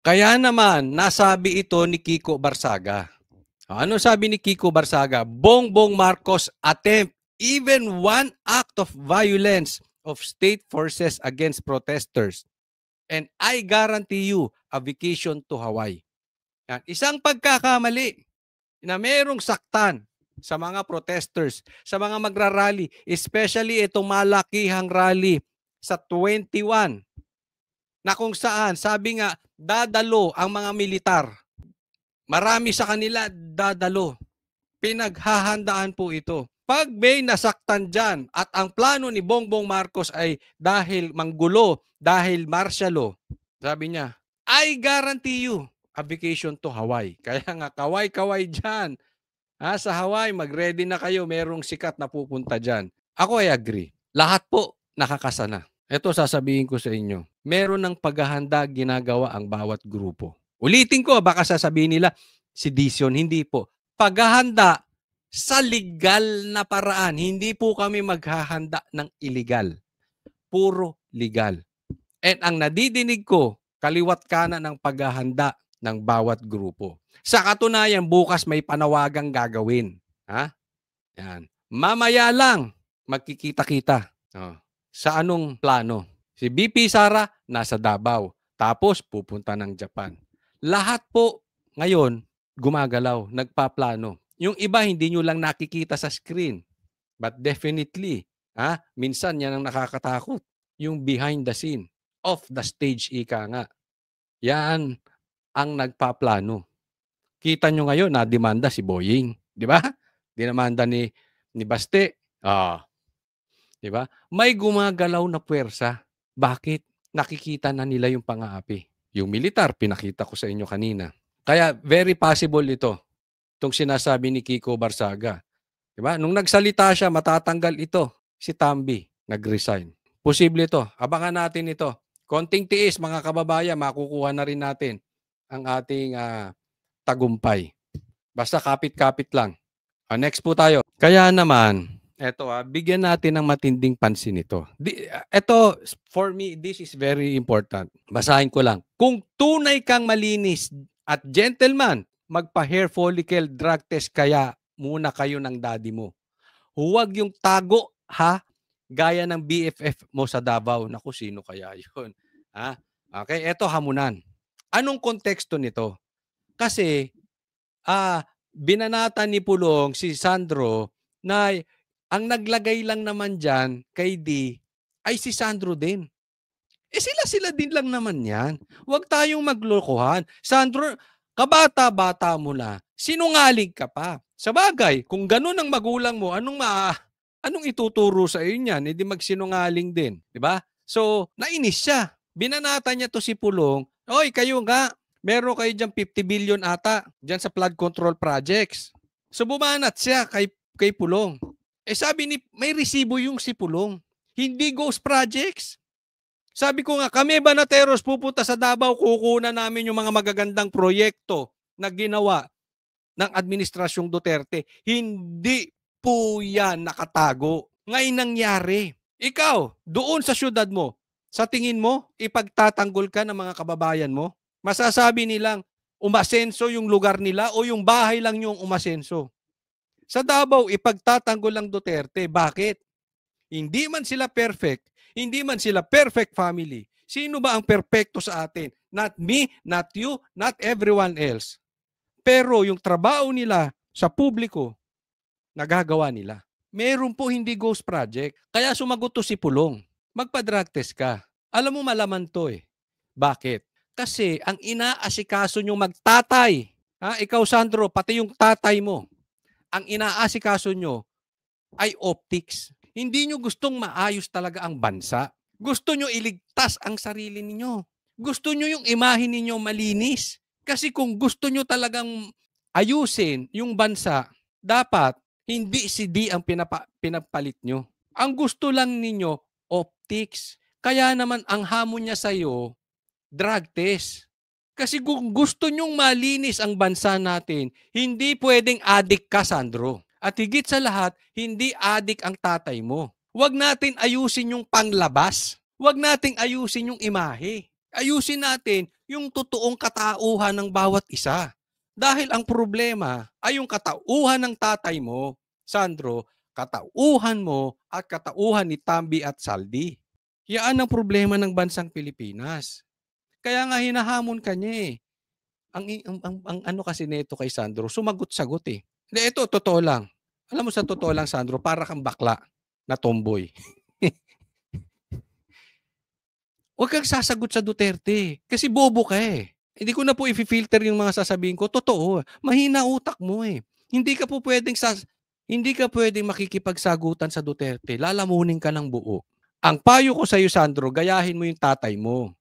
Kaya naman, nasabi ito ni Kiko Barsaga. Ano sabi ni Kiko Barsaga? Bongbong Marcos attempt even one act of violence of state forces against protesters. And I guarantee you a vacation to Hawaii. Yan. Isang pagkakamali na merong saktan sa mga protesters, sa mga magrarally, especially itong malakihang rally sa 21 na kung saan, sabi nga, dadalo ang mga militar. Marami sa kanila dadalo. Pinaghahandaan po ito. Pag may nasaktan dyan at ang plano ni Bongbong Marcos ay dahil manggulo, dahil martial law, sabi niya, I guarantee you a vacation to Hawaii. Kaya nga, kaway-kaway dyan. Sa Hawaii, mag-ready na kayo. Merong sikat na pupunta dyan. Ako ay agree. Lahat po nakakasana. Ito sasabihin ko sa inyo. Meron ng paghahanda ginagawa ang bawat grupo. Ulitin ko, baka sasabihin nila, sedition. Hindi po. Paghahanda sa legal na paraan. Hindi po kami maghahanda ng illegal. Puro legal. And ang nadidinig ko, kaliwat kanan ng paghahanda ng bawat grupo. Sa katunayan, bukas may panawagang gagawin. Yan. Mamaya lang, magkikita-kita. Sa anong plano? Si BP Sara, nasa Davao. Tapos, pupunta ng Japan. Lahat po, ngayon, gumagalaw, nagpaplano. Yung iba, hindi nyo lang nakikita sa screen. But definitely, minsan yan ang nakakatakot. Yung behind the scene, off the stage, ika nga. Yan ang nagpaplano. Kita nyo ngayon, na-demanda si Boying. Di ba? Dinamanda ni Baste. Di ba? May gumagalaw na puwersa. Bakit? Nakikita na nila yung pang-aapi. Yung militar, pinakita ko sa inyo kanina. Kaya very possible ito. Itong sinasabi ni Kiko Barsaga. Di ba? Nung nagsalita siya, matatanggal ito. Si Tambi, nag-resign. Posible ito. Abangan natin ito. Konting tiis, mga kababayan, makukuha na rin natin ang ating tagumpay. Basta kapit-kapit lang. Next po tayo. Kaya naman, eto bigyan natin ng matinding pansin ito. Ito, for me, this is very important. Basahin ko lang. Kung tunay kang malinis at gentleman, magpa-hair follicle drug test kaya muna kayo ng daddy mo. Huwag yung tago, gaya ng BFF mo sa Davao. Naku, sino kaya yun? Okay, eto hamunan. Anong konteksto nito? Kasi, binanata ni Pulong si Sandro na ang naglagay lang naman dyan kay D ay si Sandro din. Sila din lang naman yan. Huwag tayong maglokohan. Sandro, kabata-bata mo na, sinungaling ka pa. Sa bagay, kung ganun ang magulang mo, anong ituturo sa iyo niyan? Hindi magsinungaling din. Diba? So, nainis siya. Binanata niya to si Pulong. Oy, kayo nga, meron kayo dyan 50 billion ata dyan sa flood control projects. So, bumanat siya kay Pulong. Sabi ni, may resibo yung si Pulong. Hindi ghost projects. Sabi ko nga, kami Banateros pupunta sa Davao, kukunan namin yung mga magagandang proyekto na ginawa ng Administrasyong Duterte. Hindi po yan nakatago. Ngayon nangyari. Ikaw, doon sa syudad mo, sa tingin mo, ipagtatanggol ka ng mga kababayan mo? Masasabi nilang umasenso yung lugar nila o yung bahay lang yung umasenso? Sa Davao, ipagtatanggol lang Duterte. Bakit? Hindi man sila perfect. Hindi man sila perfect family. Sino ba ang perfecto sa atin? Not me, not you, not everyone else. Pero yung trabaho nila sa publiko, nagagawa nila. Meron po hindi ghost project. Kaya sumagot to si Pulong. Magpa-drug test ka. Alam mo malaman to eh. Bakit? Kasi ang inaasikaso nyo magtatay. Ikaw Sandro, pati yung tatay mo. Ang inaasikaso nyo ay optics. Hindi nyo gustong maayos talaga ang bansa. Gusto nyo iligtas ang sarili ninyo. Gusto nyo yung imahe ninyo malinis. Kasi kung gusto nyo talagang ayusin yung bansa, dapat hindi si D ang pinapalit nyo. Ang gusto lang ninyo, optics. Kaya naman ang hamon niya sa'yo, drug test. Kasi kung gusto nyong malinis ang bansa natin, hindi pwedeng addict ka, Sandro. At higit sa lahat, hindi addict ang tatay mo. Huwag natin ayusin yung panglabas. Huwag natin ayusin yung imahe. Ayusin natin yung totoong katauhan ng bawat isa. Dahil ang problema ay yung katauhan ng tatay mo, Sandro, katauhan mo at katauhan ni Tambi at Saldi. Yan ang problema ng bansang Pilipinas. Kaya nga hinahamon ka niya eh. Ang ano kasi nito kay Sandro, sumagot-sagot eh. Hindi, ito, totoo lang. Alam mo sa totoo lang, Sandro, para kang bakla na tomboy. Huwag kang sasagot sa Duterte kasi bobo ka eh. Hindi ko na po i-filter yung mga sasabihin ko. Totoo, mahina utak mo eh. Hindi ka po pwedeng hindi ka pwedeng makikipagsagutan sa Duterte. Lalamunin ka ng buo. Ang payo ko sa iyo, Sandro, gayahin mo yung tatay mo.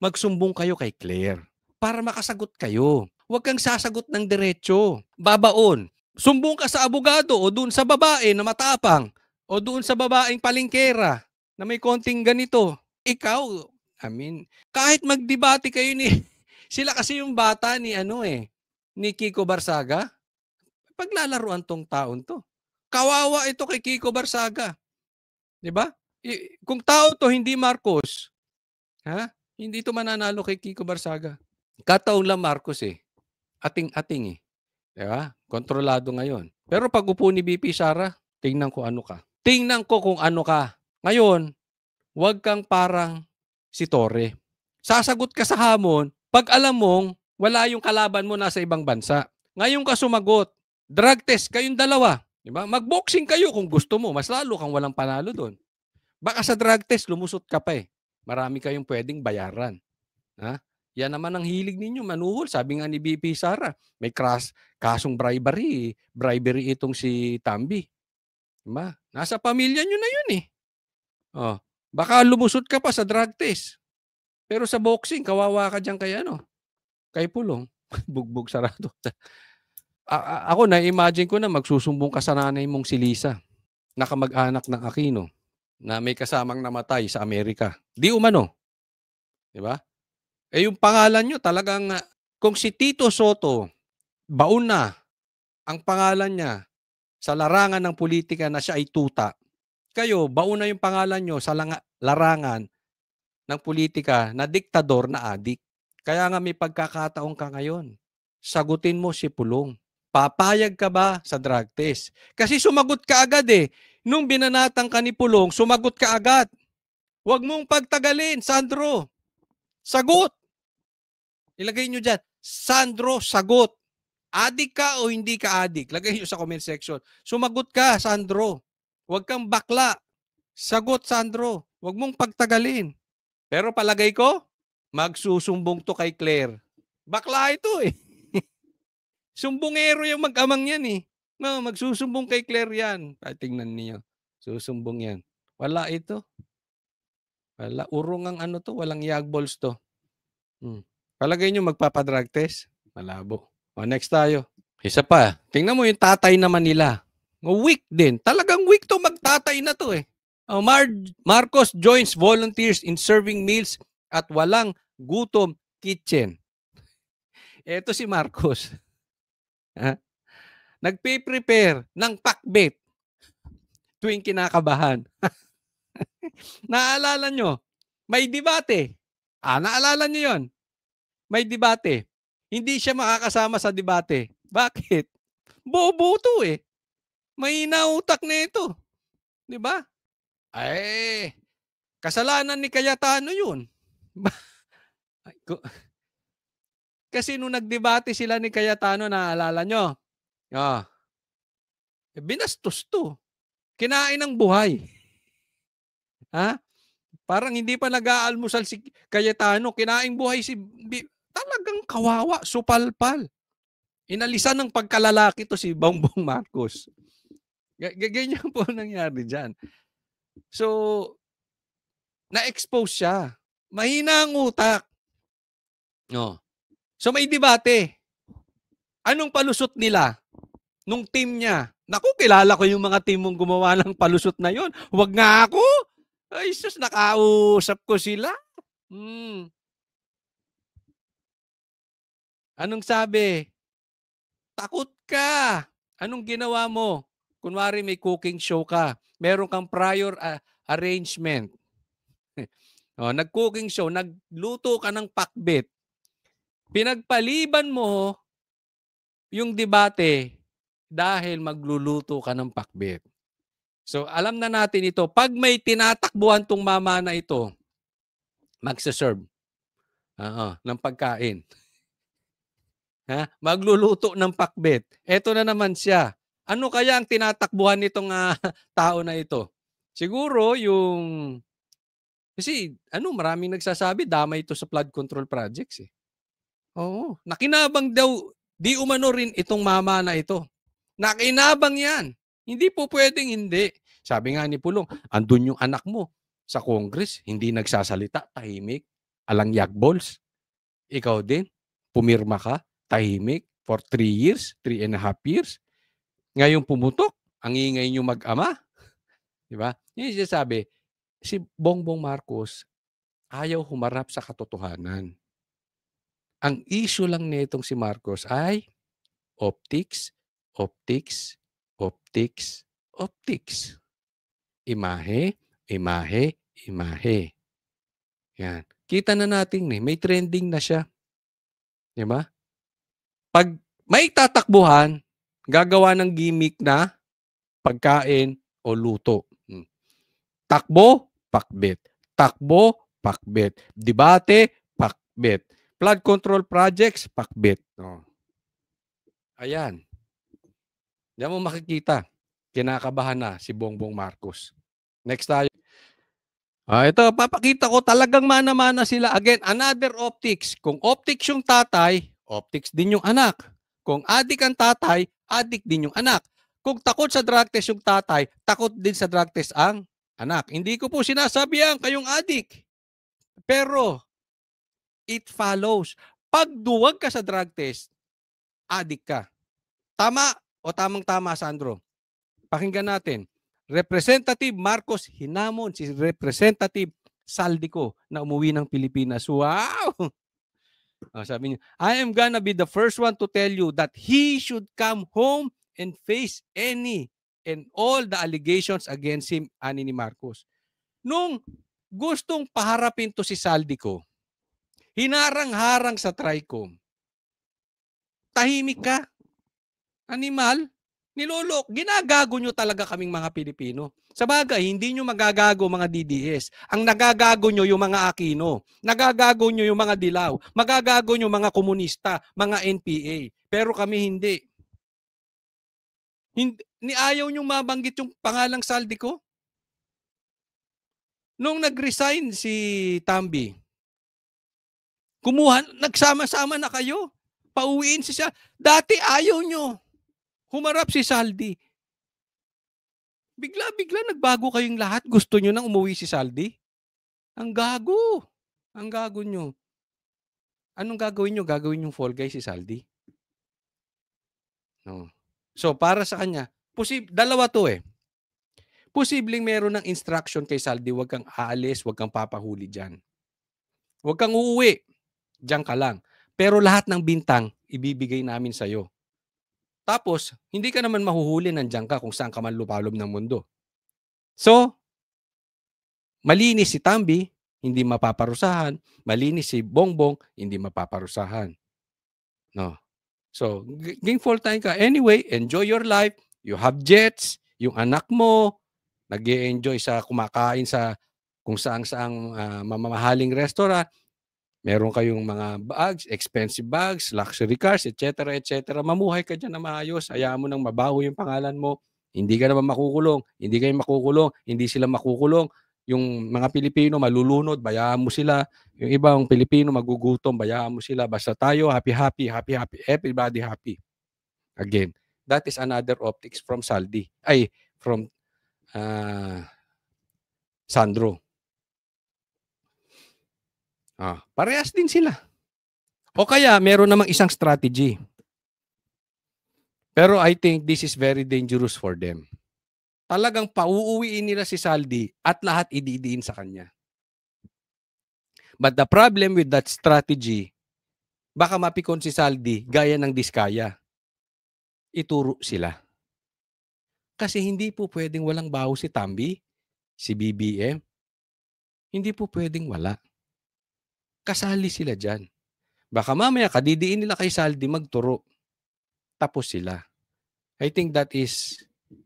Magsumbong kayo kay Claire para makasagot kayo. Huwag kang sasagot ng diretso. Babaon. Sumbong ka sa abogado o doon sa babae na matapang o doon sa babaeng palingkera na may konting ganito. Ikaw, kahit magdebate kayo ni sila kasi yung bata ni ni Kiko Barsaga. Paglalaruan tong taon to. Kawawa ito kay Kiko Barsaga. 'Di ba? Kung tao to hindi Marcos, hindi to mananalo kay Kiko Barsaga. Kataon lang Marcos eh. Ating-ating eh. 'Di ba? Kontrolado ngayon. Pero pag upo ni BP Sara, tingnan ko ano ka. Tingnan ko kung ano ka. Ngayon, huwag kang parang si Torre. Sasagot ka sa hamon pag alam mong wala yung kalaban mo nasa ibang bansa. Ngayon ka sumagot. Drug test kayong dalawa. Diba? Mag-boxing kayo kung gusto mo. Mas lalo kang walang panalo doon. Baka sa drug test, lumusot ka pa eh. Marami kayong pwedeng bayaran. Yan naman ang hilig ninyo, manuhol. Sabi nga ni BP Sara, may kasong bribery. Bribery itong si Tambi. Diba? Nasa pamilya nyo na yun eh. Baka lumusot ka pa sa drug test. Pero sa boxing, kawawa ka dyan kay Pulong. Bugbog sarado. Ako, na-imagine ko na magsusumbong ka sa nanay mong si Lisa, na kamag-anak ng Aquino, na may kasamang namatay sa Amerika. Di umano. Diba? Yung pangalan nyo talagang, kung si Tito Soto, baon na ang pangalan niya sa larangan ng politika na siya ay tuta, kayo, baon na yung pangalan nyo sa larangan ng politika na diktador na adik. Kaya nga may pagkakataon ka ngayon. Sagutin mo si Pulong. Papayag ka ba sa drug test? Kasi sumagot ka agad eh. Nung binanatang ka ni Pulong, sumagot ka agad. Huwag mong pagtagalin, Sandro. Sagot. Ilagay nyo dyan, Sandro, sagot. Adik ka o hindi ka adik? Lagay nyo sa comment section. Sumagot ka, Sandro. Huwag kang bakla. Sagot, Sandro. Huwag mong pagtagalin. Pero palagay ko, magsusumbong to kay Claire. Bakla ito eh. Sumbongero yung mag-amang yan eh. Magsusumbong kay Claire yan. Tingnan niyo. Susumbong yan. Wala ito. Wala. Urong ang to. Walang yagballs to. Palagay nyo magpapadrug test? Malabo. Next tayo. Isa pa. Tingnan mo yung tatay naman nila. Weak din. Talagang weak to. Magtatay na to eh. Marcos joins volunteers in serving meals at walang gutom kitchen. Ito si Marcos. Nagpe-prepare ng pakbet tuwing kinakabahan. Naalala nyo? May debate. Naalala nyo yon? May debate. Hindi siya makakasama sa debate. Bakit? Bobo to eh. Mahina utak na ito. Diba? Kasalanan ni Cayetano yun. Kasi nung nagdebate sila ni Cayetano, naalala nyo? Binastos to. Kinain ng buhay. Parang hindi pa nag-aalmusal si Cayetano. Kinain buhay talagang kawawa, supalpal. Inalisan ng pagkalalaki to si Bongbong Marcos. Ganyan po nangyari dyan. So, na-expose siya. Mahina ang utak. So may debate. Anong palusot nila? Nung team niya. Naku, kilala ko yung mga team mong gumawa ng palusot na yon. Huwag nga ako. Ay, sus, nakausap ko sila. Anong sabi? Takot ka. Anong ginawa mo? Kunwari may cooking show ka. Meron kang prior arrangement. Nag-cooking show, nagluto ka ng pakbet. Pinagpaliban mo yung debate dahil magluluto ka ng pakbet. So, alam na natin ito. Pag may tinatakbuhan tong mama na ito, magsaserve ng pagkain. Magluluto ng pakbet. Eto na naman siya. Ano kaya ang tinatakbuhan nitong tao na ito? Siguro yung kasi maraming nagsasabi damay ito sa flood control projects eh. Oo, nakinabang daw di umano rin itong mama na ito. Nakinabang 'yan. Hindi po pwedeng hindi. Sabi nga ni Pulong, andun yung anak mo sa Congress, hindi nagsasalita, tahimik, alangyag balls. Ikaw din, pumirma ka, tahimik, for 3 years, 3.5 years. Ngayon pumutok, ang ingay nyo mag-ama. Di ba? Yung sinasabi, si Bongbong Marcos, ayaw humarap sa katotohanan. Ang issue lang nitong si Marcos ay optics, optics, optics, optics. Imahe, imahe, imahe. Yan. Kita na natin may trending na siya. Di ba? Pag may tatakbuhan, gagawa ng gimmick na pagkain o luto. Takbo, pakbet. Takbo, pakbet. Debate, pakbet. Flood control projects, pakbet. Ayan. Diyan mo makikita. Kinakabahan na si Bongbong Marcos. Next tayo. Ito, papakita ko talagang mana-mana sila. Again, another optics. Kung optics yung tatay, optics din yung anak. Kung adik ang tatay, adik din yung anak. Kung takot sa drug test yung tatay, takot din sa drug test ang anak. Hindi ko po sinasabihan kayong adik. Pero, it follows. Pag duwag ka sa drug test, adik ka. Tama o tamang-tama, Sandro? Pakinggan natin. Representative Marcos hinamon si Representative Saldico na umuwi ng Pilipinas. Wow! Sabi niya, I am gonna be the first one to tell you that he should come home and face any and all the allegations against him, ani ni Marcos. Nung gustong paharapin to si Saldico, hinarang-harang sa TRICOM. Tahimik ka. Animal. Nilolok. Ginagago nyo talaga kaming mga Pilipino. Sa bagay, hindi nyo magagago mga DDS. Ang nagagago nyo yung mga Aquino. Nagagago nyo yung mga Dilaw. Magagago nyo mga komunista, mga NPA. Pero kami hindi. Ni ayaw nyo mabanggit yung pangalang Saldico? Nung nag-resign si Tambi, nagsama-sama na kayo. Pauwiin siya. Dati ayaw nyo. Humarap si Saldi. Bigla-bigla nagbago kayong lahat. Gusto nyo nang umuwi si Saldi? Ang gago. Ang gago nyo. Anong gagawin nyo? Gagawin yung fall guy si Saldi? No. So, para sa kanya, dalawa to eh. Posibleng meron ng instruction kay Saldi, huwag kang aalis, huwag kang papahuli dyan. Huwag kang uuwi. Diyan ka lang. Pero lahat ng bintang, ibibigay namin sa'yo. Tapos, hindi ka naman mahuhuli, nandiyan ka kung saan ka man lupalob ng mundo. So, malinis si Tambi, hindi mapaparusahan. Malinis si Bongbong, hindi mapaparusahan. No. So, full time ka. Anyway, enjoy your life. You have jets. Yung anak mo, nag-e-enjoy sa kumakain sa kung saang-saang mamamahaling restaurant. Meron kayong mga bags, expensive bags, luxury cars, etc. etc. Mamuhay ka dyan na maayos. Hayaan mo nang mabaho yung pangalan mo. Hindi ka naman makukulong. Hindi kayo makukulong. Hindi sila makukulong. Yung mga Pilipino malulunod, bayaan mo sila. Yung ibang Pilipino magugutom, bayaan mo sila. Basta tayo, happy, happy, happy, happy. Everybody happy. Again, that is another optics from Saldi. From Sandro. Parehas din sila. O kaya, meron namang isang strategy. Pero I think this is very dangerous for them. Talagang pauuwiin nila si Saldi at lahat ididiin sa kanya. But the problem with that strategy, baka mapikon si Saldi gaya ng Diskaya. Ituro sila. Kasi hindi po pwedeng walang baho si Tambi, si BBM. Hindi po pwedeng wala. Kasali sila dyan. Baka mamaya kadidiin nila kay Saldi magturo. Tapos sila. I think that is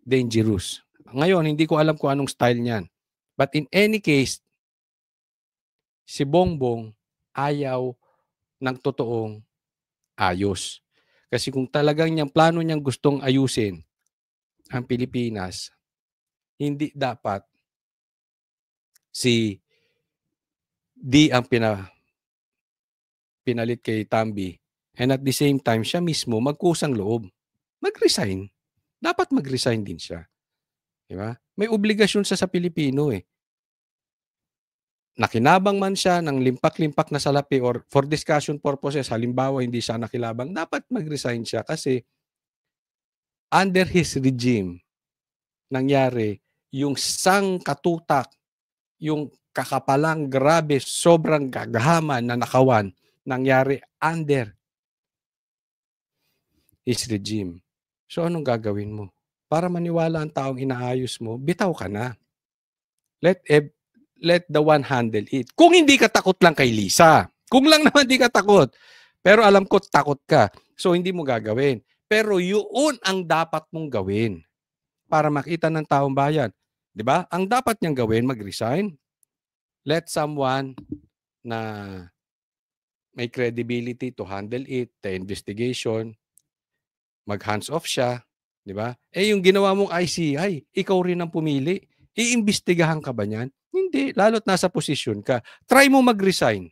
dangerous. Ngayon, hindi ko alam kung anong style niyan. But in any case, si Bongbong ayaw ng totoong ayos. Kasi kung talagang niyang plano niyang gustong ayusin ang Pilipinas, hindi dapat si D ang pinalit kay Tambi. And at the same time, siya mismo magkusang loob. Mag-resign. Dapat mag-resign din siya. Diba? May obligasyon sa Pilipino eh. Nakinabang man siya ng limpak-limpak na salapi or for discussion purposes, halimbawa hindi siya nakilabang, dapat mag-resign siya kasi under his regime, nangyari yung sangkatutak, yung kakapalang grabe, sobrang gagahaman na nakawan, nangyari under his regime. So anong gagawin mo? Para maniwala ang taong inaayos mo, bitaw ka na. Let the one handle it. Kung hindi ka takot lang kay Lisa. Kung lang naman hindi ka takot. Pero alam ko takot ka. So hindi mo gagawin. Pero yun ang dapat mong gawin para makita ng taong bayan. 'Di ba? Ang dapat niyang gawin, mag-resign. Let someone na may credibility to handle it, the investigation, mag-hands off siya, 'di ba? Eh yung ginawa mong ICI, ikaw rin ang pumili. Iimbestigahan ka ba niyan? Hindi, lalo't nasa posisyon ka. Try mo mag-resign.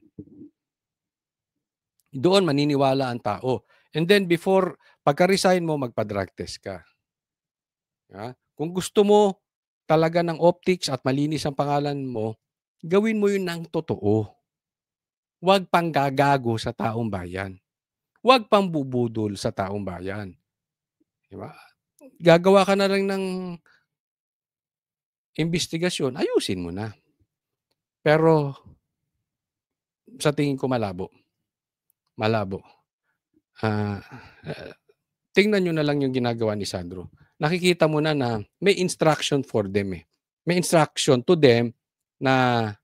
Doon maniniwala ang tao. And then before pagka-resign mo, magpa-drug test ka. Ha? Kung gusto mo talaga ng optics at malinis ang pangalan mo, gawin mo yun ng totoo. Huwag pang gagago sa taong bayan. Huwag pang bubudol sa taong bayan. Diba? Gagawa ka na lang ng investigasyon, ayusin mo na. Pero sa tingin ko malabo. Malabo. Tingnan nyo na lang yung ginagawa ni Sandro. Nakikita mo na may instruction for them eh. May instruction to them na,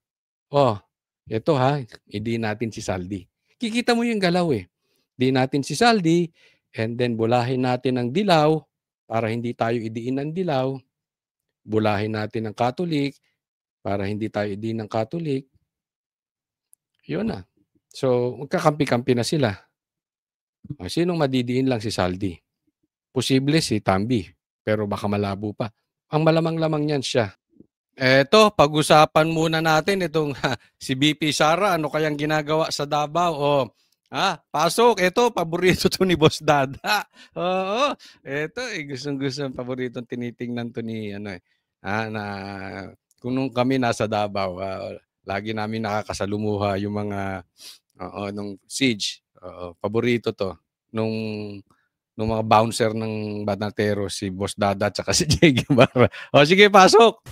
ito ha, hindi natin si Saldi. Kikita mo yung galaw eh. Di natin si Saldi, and then bulahin natin ang dilaw para hindi tayo idiin ng dilaw. Bulahin natin ang Katolik para hindi tayo idiin ng Katolik. Yun na. So, magkakampi-kampi na sila. Sinong madidiin lang si Saldi? Posible si Tambi, pero baka malabo pa. Ang malamang-lamang niyan siya. Eto, pag-usapan muna natin itong si BP Sara, ano kayang ginagawa sa Davao? Pasok. Ito, paborito to ni Boss Dada. Oo, ito, gustong-gusto, paboritong tinitingnan to ni, na kung nung kami nasa Davao, lagi namin nakakasalumuha yung mga, nung siege. Paborito to. Nung mga bouncer ng Banatero, si Boss Dada at saka si Jay Guevara. Sige, pasok!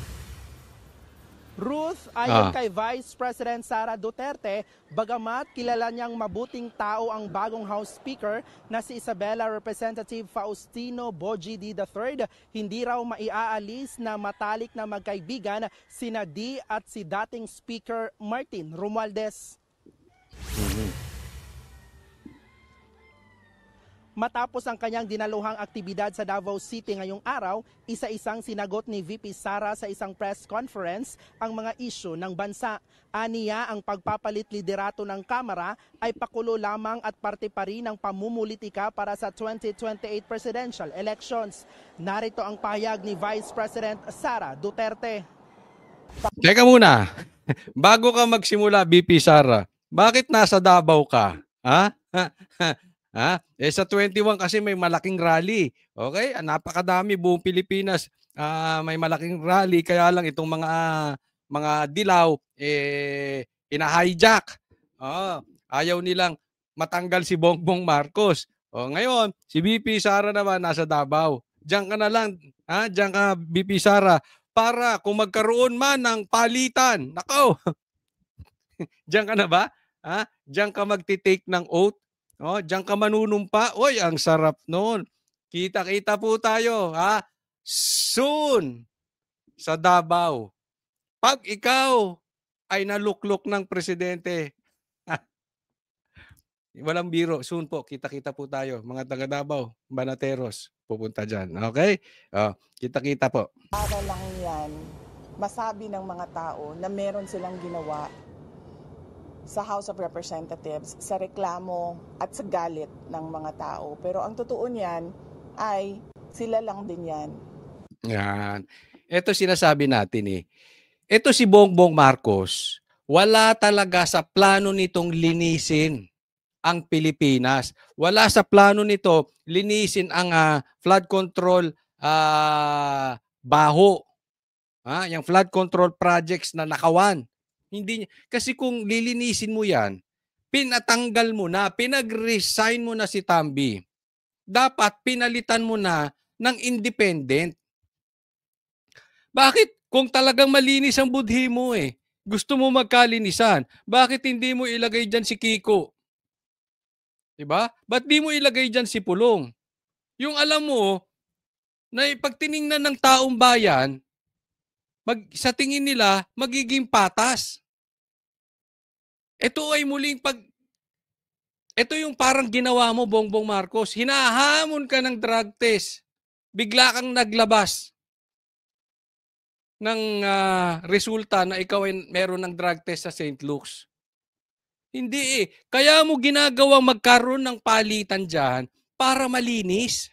Ruth, ayon kay Vice President Sara Duterte, bagamat kilala niyang mabuting tao ang bagong House Speaker na si Isabela Representative Faustino Bojidi III, hindi raw maiaalis na matalik na magkaibigan sina D at si dating Speaker Martin Romualdez. Matapos ang kanyang dinaluhang aktibidad sa Davao City ngayong araw, isa-isang sinagot ni VP Sara sa isang press conference ang mga isyu ng bansa. Aniya, ang pagpapalit liderato ng Kamara ay pakulo lamang at parte pa rin ng pamumulitika para sa 2028 presidential elections. Narito ang pahayag ni Vice President Sara Duterte. Teka muna, bago ka magsimula, VP Sara, bakit nasa Davao ka? Sa 21 kasi may malaking rally. Okay? Napakadami buong Pilipinas. May malaking rally kaya lang itong mga dilaw ina-hijack. Ayaw nilang matanggal si Bongbong Marcos. Ngayon, si BP Sara naman nasa Davao. Diyan ka na lang, diyan ka BP Sara para kung magkaroon man ng palitan. Nako. Diyan ka na ba? Diyan ka magti-take ng oath. Diyan ka manunumpa. Oy, ang sarap noon. Kita-kita po tayo, soon sa Davao. Pag ikaw ay naluklok ng presidente, Walang biro. Soon po, kita-kita po tayo. Mga taga Davao, Banateros, pupunta dyan. Okay? Kita-kita po. Para lang yan, masabi ng mga tao na meron silang ginawa sa House of Representatives, sa reklamo at sa galit ng mga tao. Pero ang totoo niyan ay sila lang din yan. Yan. Ito sinasabi natin eh. Ito si Bongbong Marcos, wala talaga sa plano nitong linisin ang Pilipinas. Wala sa plano nito linisin ang flood control baho. Yung flood control projects na nakawan. Hindi, kasi kung lilinisin mo yan, pinatanggal mo na, pinag-resign mo na si Tambi. Dapat pinalitan mo na ng independent. Bakit? Kung talagang malinis ang budhi mo gusto mo magkalinisan, bakit hindi mo ilagay dyan si Kiko? Diba? Ba't di mo ilagay dyan si Pulong? Yung alam mo, na pag tiningnan ng taong bayan, sa tingin nila, magiging patas. Ito ay muling ito yung parang ginawa mo, Bongbong Marcos. Hinahamon ka ng drug test. Bigla kang naglabas ng resulta na ikaw ay meron ng drug test sa St. Luke's. Hindi Kaya mo ginagawang magkaroon ng palitan dyan para malinis.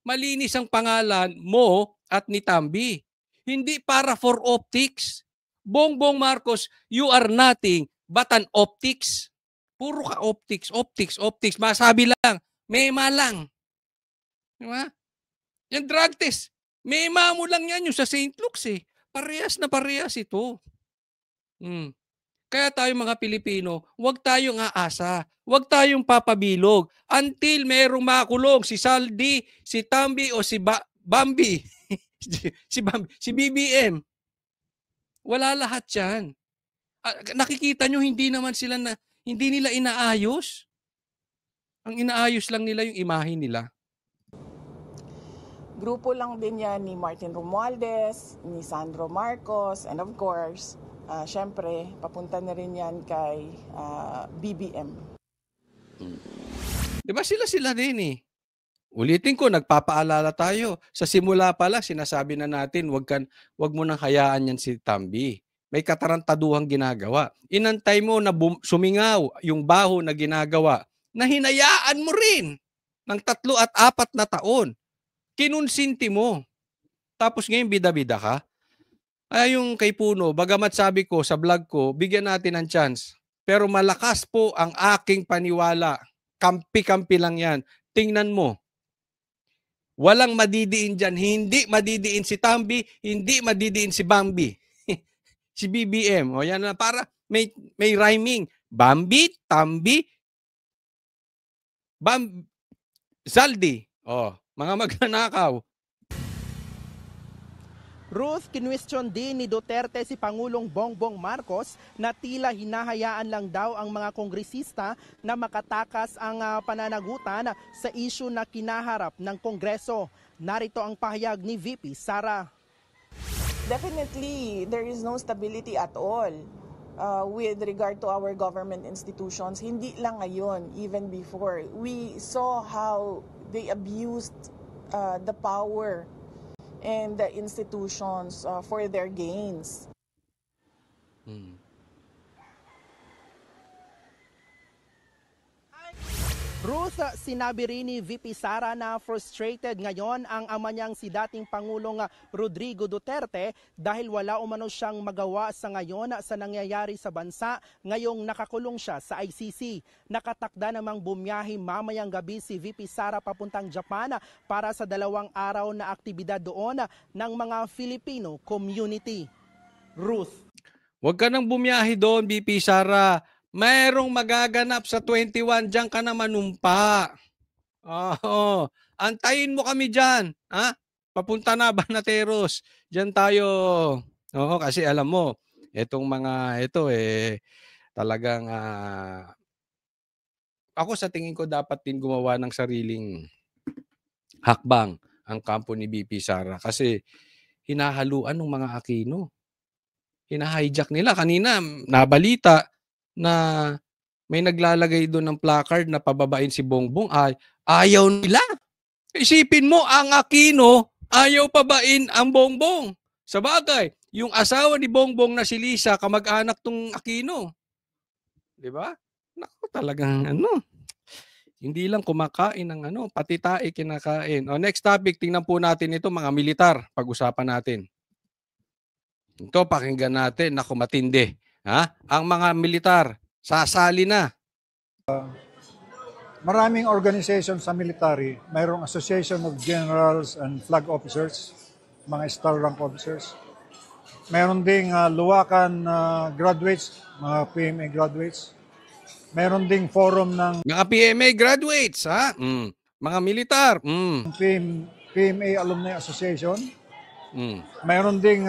Malinis ang pangalan mo at ni Tambi. Hindi para for optics. Bongbong Marcos, you are nothing but an optics. Puro ka optics, optics, optics. Masabi lang, mema lang. Diba? Yung drug test, mema mo lang yan yung sa St. Luke's Parehas na parehas ito. Kaya tayo mga Pilipino, huwag tayong aasa. Huwag tayong papabilog until merong makulong si Saldi, si Tambi o si Bambi. si BBM. Wala lahat yan. Nakikita nyo, hindi nila inaayos. Ang inaayos lang nila yung imahe nila. Grupo lang din yan ni Martin Romualdez, ni Sandro Marcos, and of course, syempre, papunta na rin yan kay BBM. Diba sila din Ulitin ko, nagpapaalala tayo. Sa simula pa lang, sinasabi na natin, wag mo nang hayaan yan si Tambi. May katarantaduhang ginagawa. Inantay mo na sumingaw yung baho na ginagawa na hinayaan mo rin ng 3 at 4 na taon. Kinunsinti mo. Tapos ngayon bida-bida ka. Ay yung kay Puno, bagamat sabi ko sa vlog ko, bigyan natin ng chance. Pero malakas po ang aking paniwala. Kampi-kampi lang yan. Tingnan mo. Walang madidiin dyan. Hindi madidiin si Tambi, hindi madidiin si Bambi. Si BBM. O yan na, para may rhyming. Bambi, Tambi, Zaldi. Mga magnanakaw. Ruth, kinwestiyon din ni Duterte si Pangulong Bongbong Marcos na tila hinahayaan lang daw ang mga kongresista na makatakas ang pananagutan sa issue na kinaharap ng Kongreso. Narito ang pahayag ni VP Sara. Definitely, there is no stability at all with regard to our government institutions. Hindi lang ngayon, even before. We saw how they abused the power and the institutions for their gains. Ruth, sinabi rin ni VP Sara na frustrated ngayon ang ama niyang si dating Pangulong Rodrigo Duterte dahil wala umano siyang magawa sa ngayon sa nangyayari sa bansa ngayong nakakulong siya sa ICC. Nakatakda namang bumiyahe mamayang gabi si VP Sara papuntang Japan para sa 2 araw na aktibidad doon ng mga Filipino community. Ruth. Huwag ka nang bumiyahe doon, VP Sara. Mayroong magaganap sa 21, diyan ka na manumpa. Antayin mo kami diyan, Papunta na Banateros. Diyan tayo. Kasi alam mo, itong mga ito talagang ako sa tingin ko dapat din gumawa ng sariling hakbang ang kampo ni VP Sara kasi hinahaluan ng mga Aquino. Hina-hijack nila kanina, nabalita na may naglalagay doon ng placard na pababain si Bongbong, ay ayaw nila. Isipin mo, ang Aquino, ayaw pabain ang Bongbong. Sabagay, yung asawa ni Bongbong na si Lisa, kamag-anak tong Aquino. Di ba? Naku, talagang hindi lang kumakain ng pati tae kinakain. O, next topic, tingnan po natin ito, mga militar. Pag-usapan natin. Ito, pakinggan natin. Naku, matindi. Ha? Ang mga militar, sasali na. Maraming organization sa military, mayroong Association of Generals and Flag Officers, mga star rank officers. Mayroon ding luwakan graduates, mga PMA graduates. Mayroon ding forum ng Mga PMA graduates, ha? Mga militar. PMA Alumni Association. Mayroon ding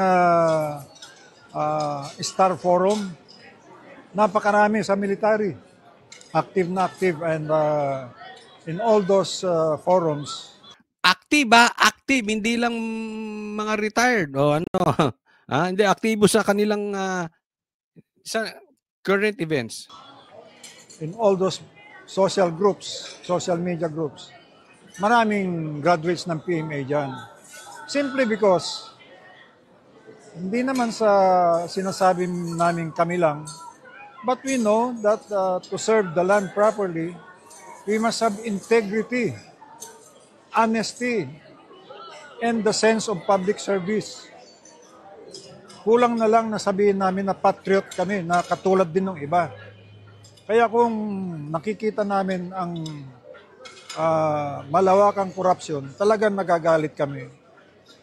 Star Forum. Napakarami sa military. Active na active, and in all those forums. Active ba? Active, hindi lang mga retired o hindi, aktibo sa kanilang sa current events. In all those social groups, social media groups, maraming graduates ng PMA dyan. Simply because, hindi naman sa sinasabi namin kami lang, but we know that to serve the land properly, we must have integrity, honesty, and the sense of public service. Kulang na lang na sabihin namin na patriot kami, na katulad din ng iba. Kaya kung nakikita namin ang malawakang korupsyon, talagang nagagalit kami.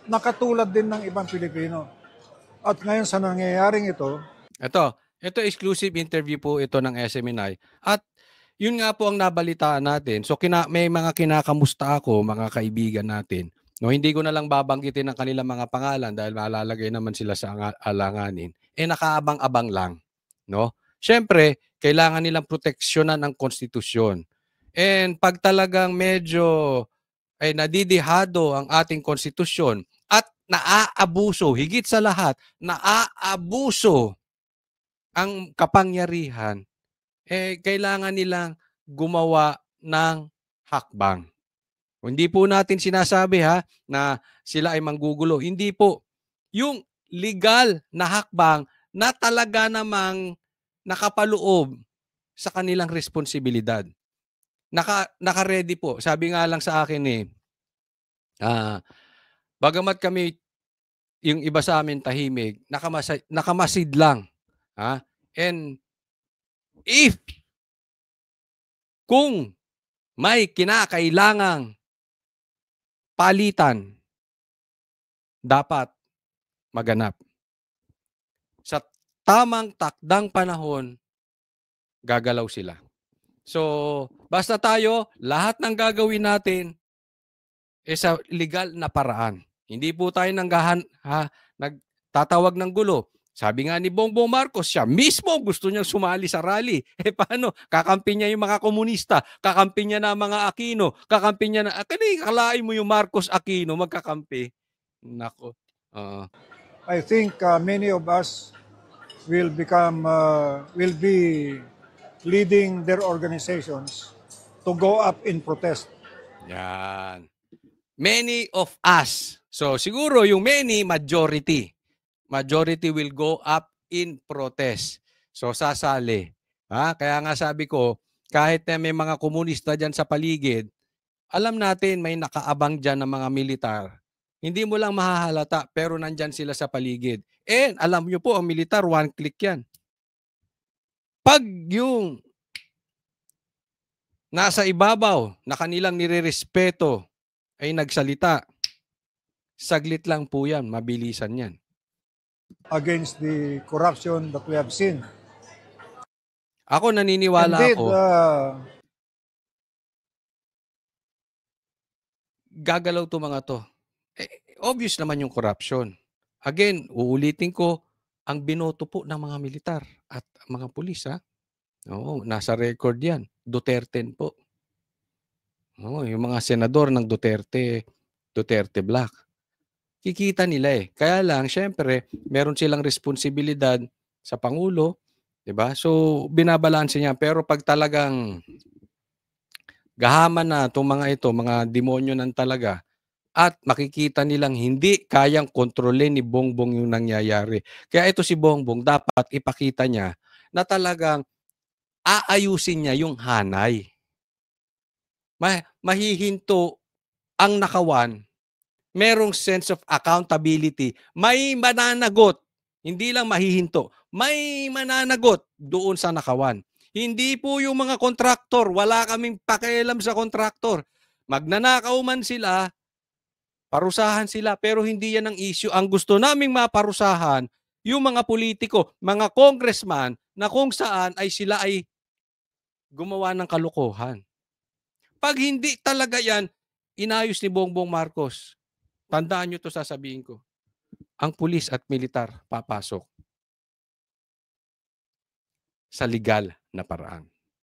Nakatulad din ng ibang Pilipino. At ngayon sa nangyayaring ito, Ito exclusive interview po ito ng SMNI. At yun nga po ang nabalitaan natin. So may mga kinakamusta ako, mga kaibigan natin. No, hindi ko na lang babanggitin ang kanilang mga pangalan dahil malalagay naman sila sa alanganin. Nakaabang-abang lang, no? Syempre, kailangan nilang proteksyonan ang konstitusyon. And pag talagang medyo nadidihado ang ating konstitusyon at naaabuso, higit sa lahat, naaabuso ang kapangyarihan, kailangan nilang gumawa ng hakbang. Hindi po natin sinasabi na sila ay manggugulo. Hindi po. Yung legal na hakbang na talaga namang nakapaloob sa kanilang responsibilidad. Naka-ready po. Sabi nga lang sa akin bagamat kami, yung iba sa amin tahimik, nakamasid lang. And kung may kinakailangang palitan, dapat maganap. Sa tamang takdang panahon, gagalaw sila. So, basta tayo, lahat ng gagawin natin sa legal na paraan. Hindi po tayo nagtatawag ng gulo. Sabi nga ni Bongbong Marcos, siya mismo gusto niyang sumali sa rally. Paano? Kakampi niya yung mga komunista, kakampi niya na mga Aquino, kakampi niya na, kalain mo yung Marcos Aquino, magkakampi. Nako. I think many of us will be leading their organizations to go up in protest. Yan. Many of us. So siguro yung many, majority will go up in protest. So sasali. Kaya nga sabi ko, kahit na may mga komunista dyan sa paligid, alam natin may nakaabang dyan ng mga militar. Hindi mo lang mahahalata, pero nandyan sila sa paligid. And alam nyo po, ang militar, one click yan. Pag yung nasa ibabaw na kanilang nirerespeto ay nagsalita, saglit lang po yan, mabilisan yan. Against the corruption that we have seen. Ako naniniwala Indeed, ako, gagalaw to mga to. Obvious naman yung corruption. Again, uulitin ko, ang binoto po ng mga militar at mga pulis, Oo, nasa record yan. Duterte po. Oo, yung mga senador ng Duterte Black. Kikita nila Kaya lang, syempre, meron silang responsibilidad sa Pangulo, 'Di ba? So, binabalanse niya. Pero pag talagang gahaman na 'tong mga ito, mga demonyo nan talaga, at makikita nilang hindi kayang kontrolin ni Bongbong yung nangyayari. Kaya ito si Bongbong dapat ipakita niya na talagang aayusin niya yung hanay. Mahihinto ang nakawan, merong sense of accountability, may mananagot, hindi lang mahihinto, may mananagot doon sa nakawan. Hindi po yung mga kontraktor, wala kaming pakialam sa kontraktor. Magnanakaw man sila, parusahan sila, pero hindi yan ang issue. Ang gusto naming maparusahan, yung mga politiko, mga congressman, na kung saan ay sila ay gumawa ng kalokohan. Pag hindi talaga yan, inayos ni Bongbong Marcos, tandaan nyo to, sasabihin ko, ang pulis at militar papasok sa legal na paraan.